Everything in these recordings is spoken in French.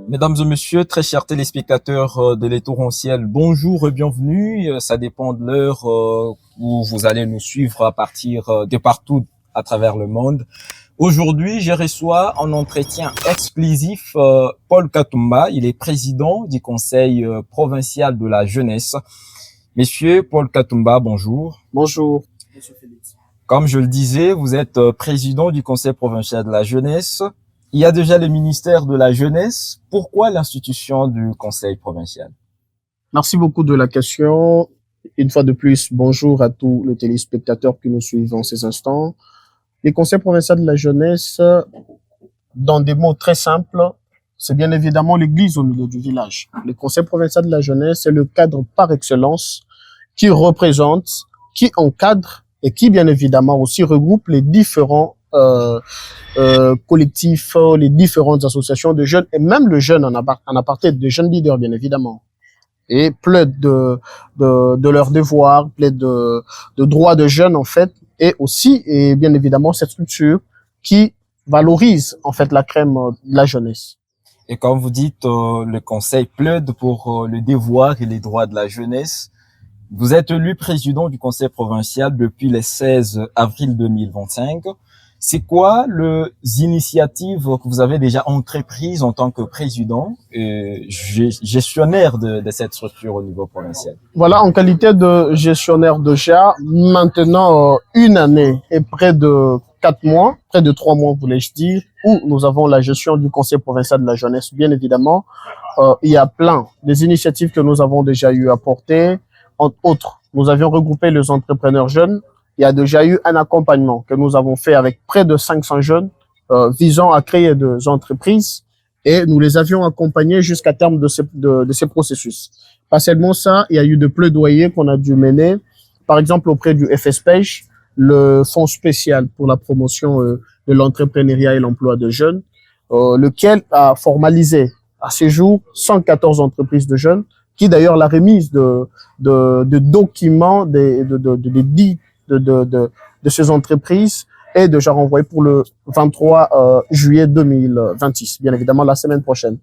Mesdames et messieurs, très chers téléspectateurs de l'Étourentiel, bonjour et bienvenue. Ça dépend de l'heure où vous allez nous suivre à partir de partout à travers le monde. Aujourd'hui, je reçois en entretien exclusif Paul Katumba. Il est président du Conseil provincial de la jeunesse. Monsieur Paul Katumba, bonjour. Bonjour, Monsieur Félix. Comme je le disais, vous êtes président du Conseil provincial de la jeunesse. Il y a déjà le ministère de la Jeunesse. Pourquoi l'institution du Conseil provincial? Merci beaucoup de la question. Une fois de plus, bonjour à tous les téléspectateurs qui nous suivent en ces instants. Le Conseil provincial de la jeunesse, dans des mots très simples, c'est bien évidemment l'église au milieu du village. Le Conseil provincial de la jeunesse, c'est le cadre par excellence qui représente, qui encadre et qui, bien évidemment, aussi regroupe les différents collectifs, les différentes associations de jeunes et même le jeune en aparté de jeunes leaders, bien évidemment. Et plaide de leurs devoirs, plaide de droits de jeunes, en fait, et aussi, et bien évidemment, cette structure qui valorise, en fait, la crème de la jeunesse. Et quand vous dites le Conseil plaide pour le devoir et les droits de la jeunesse, vous êtes élu président du Conseil provincial depuis le 16 avril 2025. C'est quoi les initiatives que vous avez déjà entreprises en tant que président et gestionnaire de cette structure au niveau provincial? Voilà, en qualité de gestionnaire de JA, maintenant une année et près de 4 mois, près de 3 mois voulais-je dire, où nous avons la gestion du Conseil provincial de la jeunesse, bien évidemment. Il y a plein des initiatives que nous avons déjà eu à porter. Entre autres, nous avions regroupé les entrepreneurs jeunes. Il y a déjà eu un accompagnement que nous avons fait avec près de 500 jeunes visant à créer des entreprises et nous les avions accompagnés jusqu'à terme de ces processus. Pas seulement ça, il y a eu de plaidoyers qu'on a dû mener, par exemple auprès du FSPEJ, le Fonds spécial pour la promotion de l'entrepreneuriat et l'emploi de jeunes, lequel a formalisé à ce jour 114 entreprises de jeunes, qui d'ailleurs la remise de documents de ces entreprises est déjà renvoyé pour le 23 juillet 2026, bien évidemment la semaine prochaine.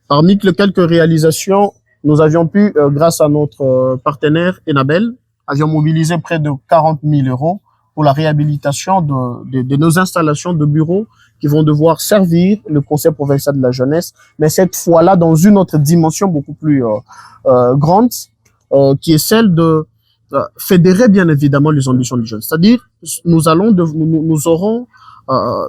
Parmi les quelques réalisations, nous avions pu, grâce à notre partenaire Enabel, avions mobilisé près de 40 000 € pour la réhabilitation de nos installations de bureaux qui vont devoir servir le Conseil provincial de la jeunesse, mais cette fois-là dans une autre dimension beaucoup plus grande, qui est celle de fédérer bien évidemment les ambitions des jeunes. C'est-à-dire, nous aurons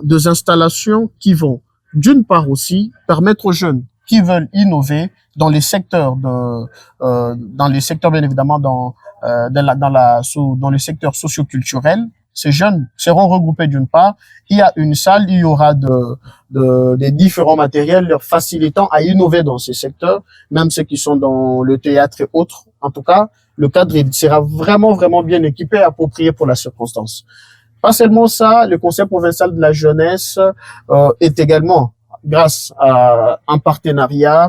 des installations qui vont, d'une part aussi, permettre aux jeunes qui veulent innover dans les secteurs bien évidemment dans les secteurs socioculturels. Ces jeunes seront regroupés d'une part. Il y a une salle, il y aura des différents matériels leur facilitant à innover dans ces secteurs, même ceux qui sont dans le théâtre et autres. En tout cas, le cadre il sera vraiment, vraiment bien équipé et approprié pour la circonstance. Pas seulement ça, le Conseil provincial de la jeunesse est également, grâce à un partenariat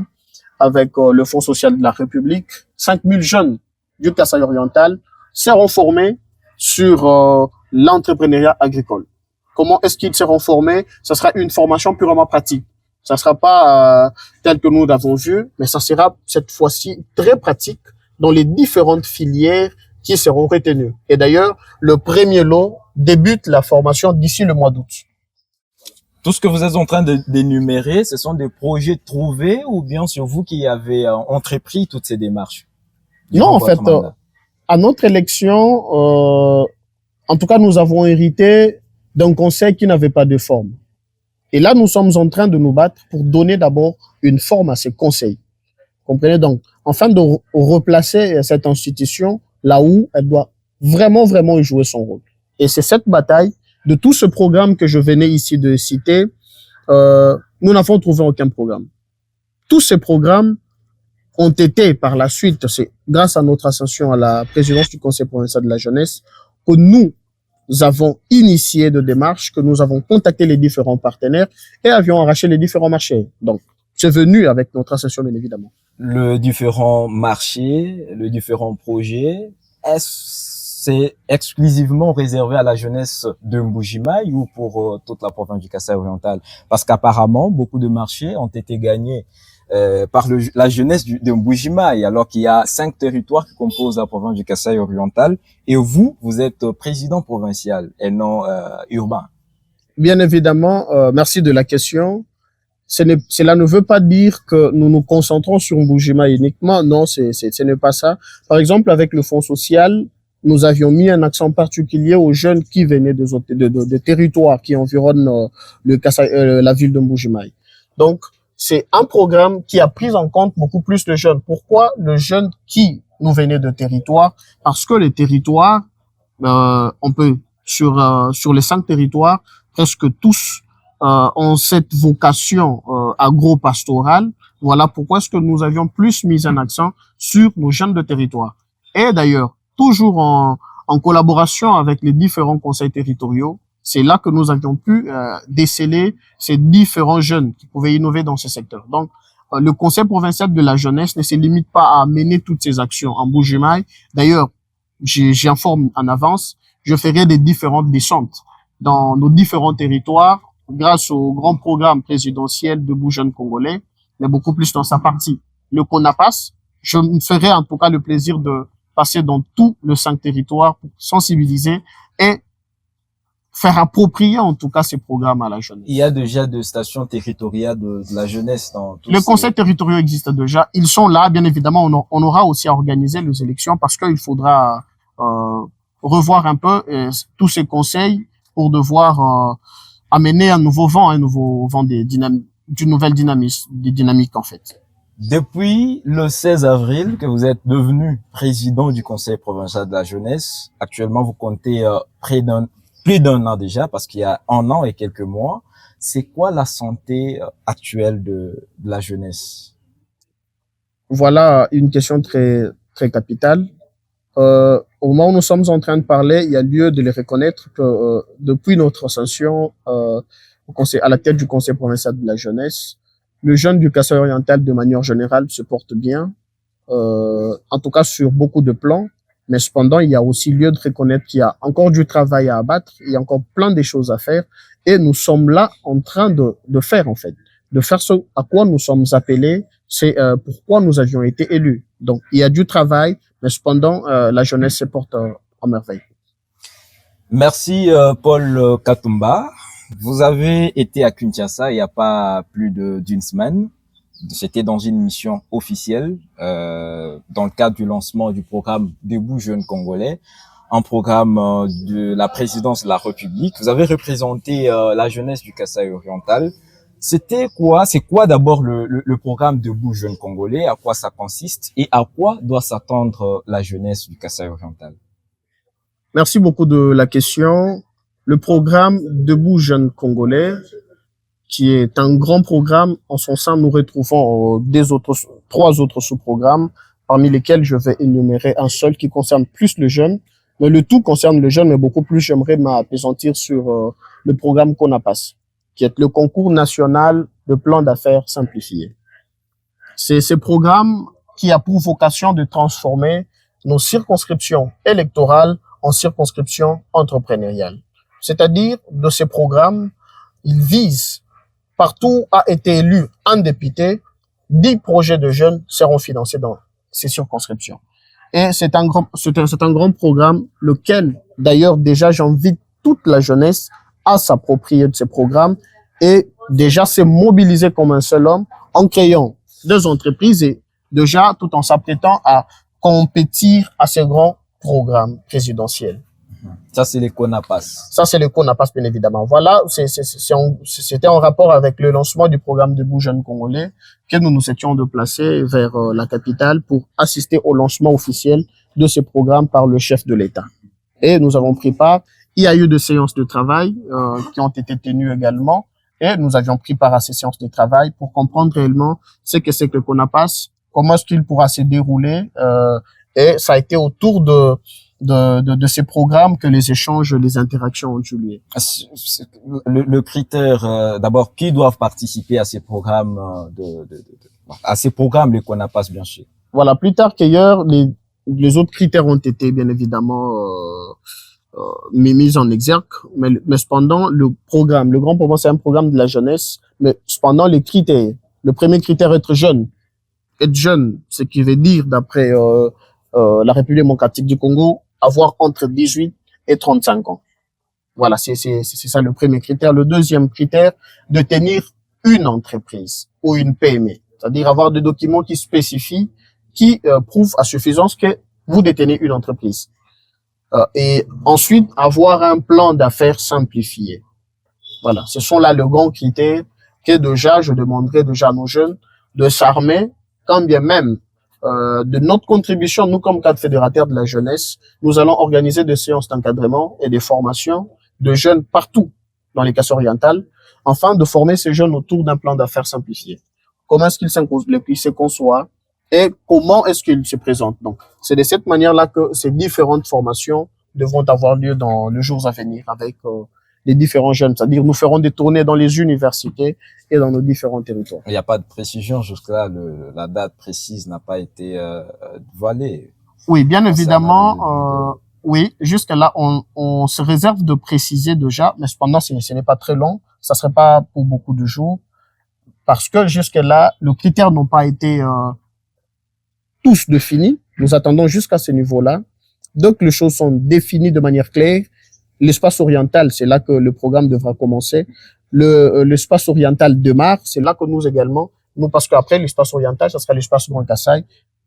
avec le Fonds social de la République, 5000 jeunes du Kasaï oriental seront formés sur l'entrepreneuriat agricole. Comment est-ce qu'ils seront formés? Ça sera une formation purement pratique. Ça sera pas tel que nous l'avons vu, mais ça sera cette fois-ci très pratique dans les différentes filières qui seront retenues. Et d'ailleurs, le premier lot débute la formation d'ici le mois d'août. Tout ce que vous êtes en train d'énumérer, ce sont des projets trouvés ou bien c'est vous qui avez entrepris toutes ces démarches? Non, en fait, à notre élection, en tout cas, nous avons hérité d'un conseil qui n'avait pas de forme. Et là, nous sommes en train de nous battre pour donner d'abord une forme à ces conseils. Comprenez donc, afin de replacer cette institution là où elle doit vraiment, vraiment y jouer son rôle. Et c'est cette bataille de tout ce programme que je venais ici de citer. Nous n'avons trouvé aucun programme. Tous ces programmes ont été par la suite, c'est grâce à notre ascension à la présidence du Conseil provincial de la jeunesse, que nous avons initié de démarches, que nous avons contacté les différents partenaires et avions arraché les différents marchés. Donc, c'est venu avec notre ascension, bien évidemment. Le différent marché, le différent projet, c'est exclusivement réservé à la jeunesse de Mbujimaï ou pour toute la province du Kasaï oriental? Parce qu'apparemment, beaucoup de marchés ont été gagnés par la jeunesse de Mbujimaï, alors qu'il y a 5 territoires qui composent la province du Kasaï oriental. Et vous êtes président provincial et non urbain. Bien évidemment, merci de la question. Cela ne veut pas dire que nous nous concentrons sur Mbujimaï uniquement. Non, ce n'est pas ça. Par exemple, avec le Fonds social, nous avions mis un accent particulier aux jeunes qui venaient de territoires qui environnent la ville de Mbujimaï. Donc, c'est un programme qui a pris en compte beaucoup plus de jeunes. Pourquoi le jeune qui nous venait de territoires? Parce que les territoires, on peut, sur les 5 territoires, presque tous ont cette vocation agro-pastorale. Voilà pourquoi est-ce que nous avions plus mis un accent sur nos jeunes de territoire. Et d'ailleurs, toujours en collaboration avec les différents conseils territoriaux, c'est là que nous avions pu déceler ces différents jeunes qui pouvaient innover dans ce secteur. Donc, le conseil provincial de la jeunesse ne se limite pas à mener toutes ces actions en Mbujimaï. D'ailleurs, j'informe en avance, je ferai des différentes descentes dans nos différents territoires grâce au grand programme présidentiel de Jeunes Congolais, mais beaucoup plus dans sa partie. Le CONAPAS, je me ferai en tout cas le plaisir de passer dans tous les 5 territoires pour sensibiliser et faire approprier en tout cas ces programmes à la jeunesse. Il y a déjà des stations territoriales de la jeunesse dans tous les conseils territoriaux existent déjà. Ils sont là, bien évidemment. On aura aussi à organiser les élections parce qu'il faudra revoir un peu tous ces conseils pour devoir amener un nouveau vent d'une nouvelle dynamique en fait. Depuis le 16 avril que vous êtes devenu président du Conseil provincial de la jeunesse, actuellement vous comptez plus d'un an déjà, parce qu'il y a 1 an et quelques mois. C'est quoi la santé actuelle de la jeunesse? Voilà une question très, très capitale. Au moment où nous sommes en train de parler, il y a lieu de les reconnaître que depuis notre ascension à la tête du Conseil provincial de la jeunesse, le jeune du Kasaï oriental de manière générale se porte bien, en tout cas sur beaucoup de plans. Mais cependant, il y a aussi lieu de reconnaître qu'il y a encore du travail à abattre, il y a encore plein de choses à faire. Et nous sommes là en train de faire, en fait, de faire ce à quoi nous sommes appelés, c'est pourquoi nous avions été élus. Donc, il y a du travail, mais cependant, la jeunesse se porte en merveille. Merci, Paul Katumba. Vous avez été à Kinshasa il n'y a pas plus d'une semaine. C'était dans une mission officielle dans le cadre du lancement du programme Debout Jeunes Congolais, un programme de la présidence de la République. Vous avez représenté la jeunesse du Kasaï oriental. C'est quoi d'abord le programme Debout Jeunes Congolais, à quoi ça consiste et à quoi doit s'attendre la jeunesse du Kasaï oriental? Merci beaucoup de la question. Le programme Debout Jeunes Congolais, qui est un grand programme. En son sein, nous retrouvons 3 autres sous-programmes, parmi lesquels je vais énumérer un seul qui concerne plus le jeune. Mais le tout concerne le jeune, mais beaucoup plus, j'aimerais m'appesantir sur le programme CONAPAS, qui est le concours national de plan d'affaires simplifié. C'est ce programme qui a pour vocation de transformer nos circonscriptions électorales en circonscriptions entrepreneuriales. C'est-à-dire, de ces programmes, ils visent partout a été élu un député, 10 projets de jeunes seront financés dans ces circonscriptions. Et c'est un grand programme, lequel, d'ailleurs, déjà, j'invite toute la jeunesse à s'approprier de ces programmes et déjà se mobiliser comme un seul homme en créant des entreprises et déjà tout en s'apprêtant à compétir à ces grands programmes présidentiels. Ça, c'est les CONAPAS. Ça, c'est le CONAPAS, bien évidemment. Voilà, c'était en rapport avec le lancement du programme Debout Jeunes Congolais que nous nous étions déplacés vers la capitale pour assister au lancement officiel de ce programme par le chef de l'État. Et nous avons pris part. Il y a eu des séances de travail qui ont été tenues également. Et nous avions pris part à ces séances de travail pour comprendre réellement ce que c'est que le CONAPAS, comment est-ce qu'il pourra se dérouler. Et ça a été autour de ces programmes que les échanges, les interactions ont eu lieu. Le critère, d'abord, qui doivent participer à ces programmes, à ces programmes, les CONAPAS, bien sûr. Voilà, plus tard qu'ailleurs, les autres critères ont été bien évidemment mis en exergue, mais cependant le grand programme, c'est un programme de la jeunesse, mais cependant les critères. Le premier critère, être jeune. Être jeune, ce qui veut dire, d'après la République démocratique du Congo, avoir entre 18 et 35 ans. Voilà, c'est ça le premier critère. Le deuxième critère, de tenir une entreprise ou une PME, c'est-à-dire avoir des documents qui spécifient, qui prouvent à suffisance que vous détenez une entreprise. Et ensuite, avoir un plan d'affaires simplifié. Voilà, ce sont là les grands critères que déjà, je demanderai déjà à nos jeunes de s'armer, quand bien même de notre contribution, nous comme cadre fédérateur de la jeunesse, nous allons organiser des séances d'encadrement et des formations de jeunes partout dans les Kasai orientales, afin de former ces jeunes autour d'un plan d'affaires simplifié. Comment est-ce qu'ils se conçoivent et comment est-ce qu'ils se présentent. Donc, c'est de cette manière-là que ces différentes formations devront avoir lieu dans les jours à venir avec les différents jeunes. C'est-à-dire, nous ferons des tournées dans les universités et dans nos différents territoires. Il n'y a pas de précision jusque-là, la date précise n'a pas été voilée. Oui, bien évidemment. Oui, jusque-là, on se réserve de préciser déjà, mais cependant, ce n'est pas très long. Ça serait pas pour beaucoup de jours, parce que jusque-là, les critères n'ont pas été tous définis. Nous attendons jusqu'à ce niveau-là. Donc, les choses sont définies de manière claire. L'espace oriental, c'est là que le programme devra commencer. L'espace oriental démarre, c'est là que nous également, nous, parce qu'après l'espace oriental, ça sera l'espace Grand Kasaï,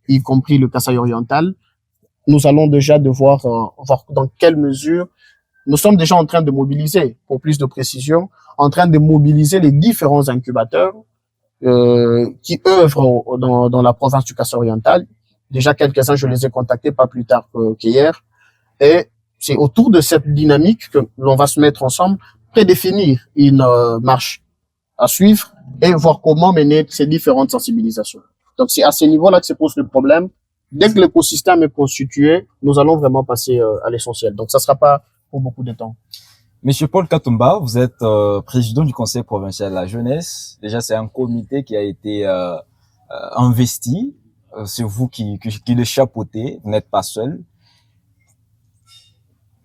y compris le Kasaï oriental. Nous allons déjà devoir voir dans quelle mesure nous sommes déjà en train de mobiliser, pour plus de précision, en train de mobiliser les différents incubateurs qui œuvrent dans la province du Kasaï oriental. Déjà quelques-uns, je les ai contactés pas plus tard qu'hier. Et c'est autour de cette dynamique que l'on va se mettre ensemble, prédéfinir une marche à suivre et voir comment mener ces différentes sensibilisations. Donc c'est à ce niveau-là que se pose le problème. Dès que l'écosystème est constitué, nous allons vraiment passer à l'essentiel. Donc, ça ne sera pas pour beaucoup de temps. Monsieur Paul Katumba, vous êtes président du Conseil provincial de la jeunesse. Déjà, c'est un comité qui a été investi. C'est vous qui le chapeautez. Vous n'êtes pas seul.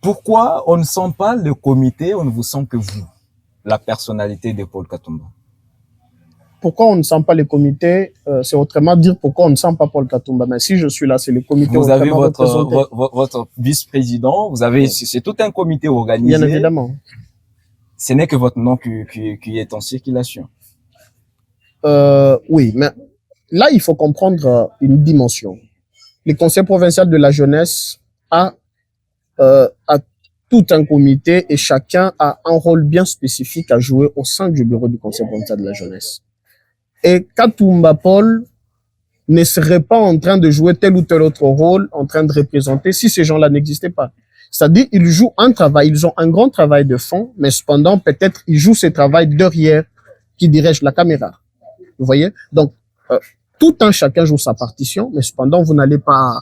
Pourquoi on ne sent pas le comité, on ne vous sent que vous, la personnalité de Paul Katumba? Pourquoi on ne sent pas le comité, c'est autrement dire pourquoi on ne sent pas Paul Katumba. Mais si je suis là, c'est le comité. Vous avez votre vice-président, vous avez, c'est tout un comité organisé. Bien évidemment. Ce n'est que votre nom qui est en circulation. Oui, mais là, il faut comprendre une dimension. Le Conseil provincial de la jeunesse a tout un comité et chacun a un rôle bien spécifique à jouer au sein du bureau du Conseil provincial de la jeunesse. Et Katumba Paul ne serait pas en train de jouer tel ou tel autre rôle, en train de représenter, si ces gens-là n'existaient pas. C'est-à-dire, ils jouent un travail, ils ont un grand travail de fond, mais cependant, peut-être, ils jouent ce travail derrière qui dirige la caméra. Vous voyez? Donc, tout un chacun joue sa partition, mais cependant, vous n'allez pas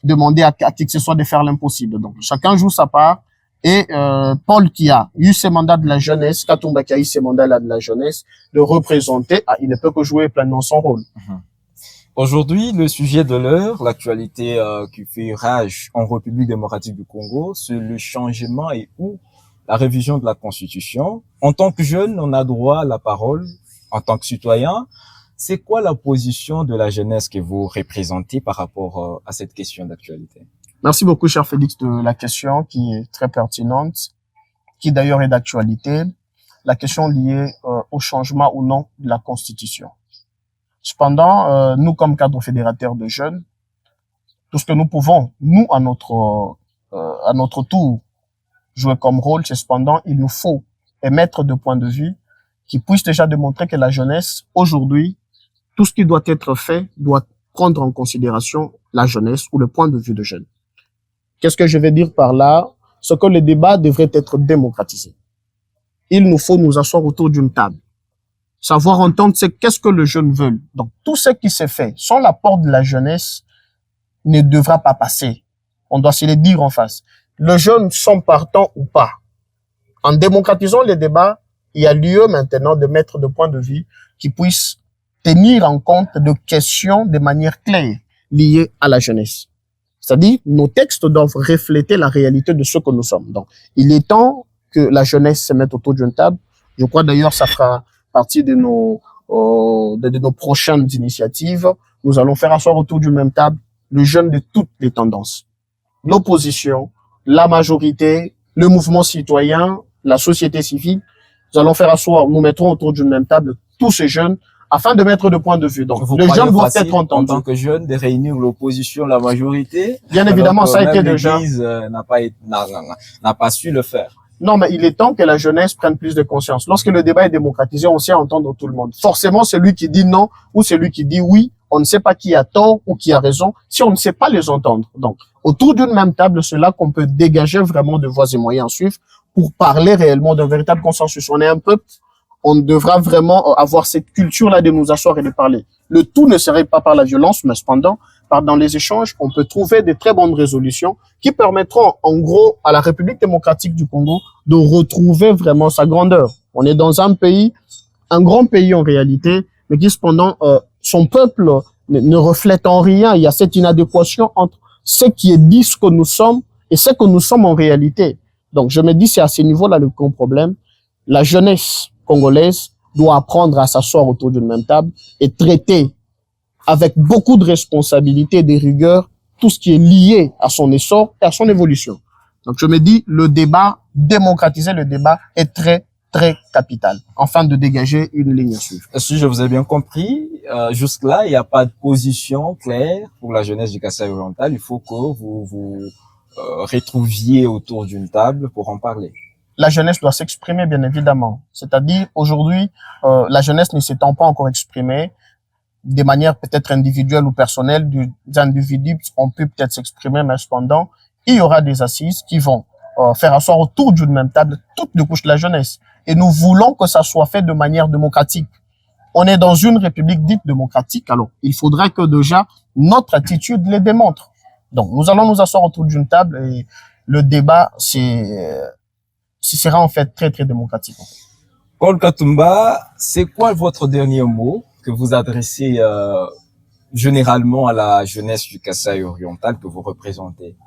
demander à qui que ce soit de faire l'impossible. Donc, chacun joue sa part. Et Paul qui a eu ses mandats de la jeunesse, Katumba qui a eu ses mandats de la jeunesse, de représenter, il ne peut que jouer pleinement son rôle. Aujourd'hui, le sujet de l'heure, l'actualité qui fait rage en République démocratique du Congo, c'est le changement et ou la révision de la Constitution. En tant que jeune, on a droit à la parole. En tant que citoyen, c'est quoi la position de la jeunesse que vous représentez par rapport à cette question d'actualité? Merci beaucoup, cher Félix, de la question qui est très pertinente, qui d'ailleurs est d'actualité. La question liée au changement ou non de la Constitution. Cependant, nous, comme cadre fédérateur de jeunes, tout ce que nous pouvons, nous, à notre tour, jouer comme rôle, c'est cependant, il nous faut émettre des points de vue qui puissent déjà démontrer que la jeunesse, aujourd'hui, tout ce qui doit être fait doit prendre en considération la jeunesse ou le point de vue de jeunes. Qu'est-ce que je vais dire par là? C'est que le débat devrait être démocratisé. Il nous faut nous asseoir autour d'une table. Savoir entendre qu'est-ce que les jeunes veulent. Donc, tout ce qui s'est fait sans l'apport de la jeunesse ne devra pas passer. On doit se le dire en face. Les jeunes sont partants ou pas. En démocratisant les débats, il y a lieu maintenant de mettre des points de vue qui puissent tenir en compte de questions de manière claire liées à la jeunesse. C'est-à-dire, nos textes doivent refléter la réalité de ce que nous sommes. Donc, il est temps que la jeunesse se mette autour d'une table. Je crois d'ailleurs ça fera partie de nos prochaines initiatives. Nous allons faire asseoir autour d'une même table le jeune de toutes les tendances. L'opposition, la majorité, le mouvement citoyen, la société civile. Nous allons faire asseoir, nous mettrons autour d'une même table tous ces jeunes afin de mettre de points de vue. Donc, les jeunes doivent être entendus. En tant que jeune, de réunir l'opposition, la majorité. Bien évidemment, ça a été déjà. N'a pas su le faire. Non, mais il est temps que la jeunesse prenne plus de conscience. Lorsque le débat est démocratisé, on sait entendre tout le monde. Forcément, celui qui dit non ou celui qui dit oui, on ne sait pas qui a tort ou qui a raison si on ne sait pas les entendre. Donc, autour d'une même table, c'est là qu'on peut dégager vraiment de voies et moyens à suivre pour parler réellement d'un véritable consensus. On est un peuple, on devra vraiment avoir cette culture-là de nous asseoir et de parler. Le tout ne serait pas par la violence, mais cependant, dans les échanges, on peut trouver de très bonnes résolutions qui permettront, en gros, à la République démocratique du Congo de retrouver vraiment sa grandeur. On est dans un pays, un grand pays en réalité, mais qui cependant, son peuple ne reflète en rien. Il y a cette inadéquation entre ce qui est dit, ce que nous sommes, et ce que nous sommes en réalité. Donc, je me dis, c'est à ce niveau-là le grand problème. La jeunesse congolaise doit apprendre à s'asseoir autour d'une même table et traiter avec beaucoup de responsabilité et de rigueur tout ce qui est lié à son essor et à son évolution. Donc, je me dis, le débat, démocratiser le débat est très, très capital, afin de dégager une ligne à suivre. Si je vous ai bien compris, jusque-là, il n'y a pas de position claire pour la jeunesse du Kasaï oriental. Il faut que vous vous retrouviez autour d'une table pour en parler. La jeunesse doit s'exprimer, bien évidemment. C'est-à-dire, aujourd'hui, la jeunesse ne s'étant pas encore exprimée, de manière peut-être individuelle ou personnelle, des individus ont pu peut-être s'exprimer, mais cependant, il y aura des assises qui vont faire asseoir autour d'une même table toutes les couches de la jeunesse. Et nous voulons que ça soit fait de manière démocratique. On est dans une république dite démocratique, alors il faudrait que déjà notre attitude les démontre. Donc, nous allons nous asseoir autour d'une table et le débat, ce sera en fait très, très démocratique. Paul Katumba, c'est quoi votre dernier mot que vous adressez généralement à la jeunesse du Kasaï oriental que vous représentez?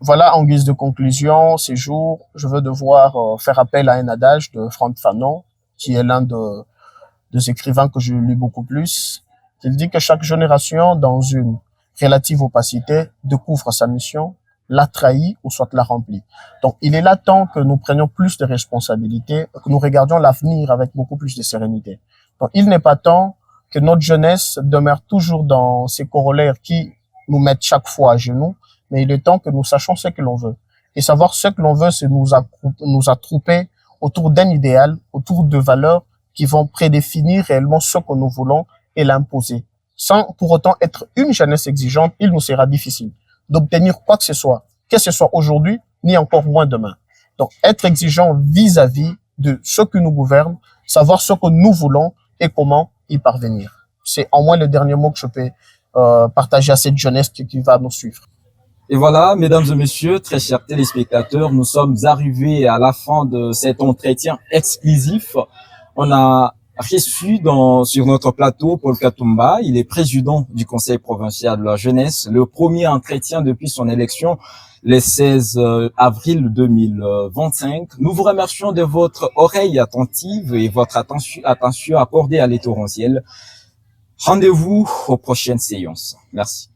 Voilà, en guise de conclusion, ces jours, je veux devoir faire appel à un adage de Frantz Fanon, qui est l'un des écrivains que je lis beaucoup plus. Il dit que chaque génération, dans une relative opacité, découvre sa mission, la trahit ou soit la remplit. Donc, il est là temps que nous prenions plus de responsabilités, que nous regardions l'avenir avec beaucoup plus de sérénité. Donc, il n'est pas temps que notre jeunesse demeure toujours dans ces corollaires qui nous mettent chaque fois à genoux, mais il est temps que nous sachions ce que l'on veut. Et savoir ce que l'on veut, c'est nous attrouper autour d'un idéal, autour de valeurs qui vont prédéfinir réellement ce que nous voulons et l'imposer. Sans pour autant être une jeunesse exigeante, il nous sera difficile d'obtenir quoi que ce soit aujourd'hui, ni encore moins demain. Donc, être exigeant vis-à-vis de ce qui nous gouverne, savoir ce que nous voulons et comment y parvenir. C'est en moins le dernier mot que je peux partager à cette jeunesse qui va nous suivre. Et voilà, mesdames et messieurs, très chers téléspectateurs, nous sommes arrivés à la fin de cet entretien exclusif. On a reçu sur notre plateau Paul Katumba. Il est président du Conseil provincial de la jeunesse. Le premier entretien depuis son élection le 16 avril 2025. Nous vous remercions de votre oreille attentive et votre attention accordée à l'étourentiel. Rendez-vous aux prochaines séances. Merci.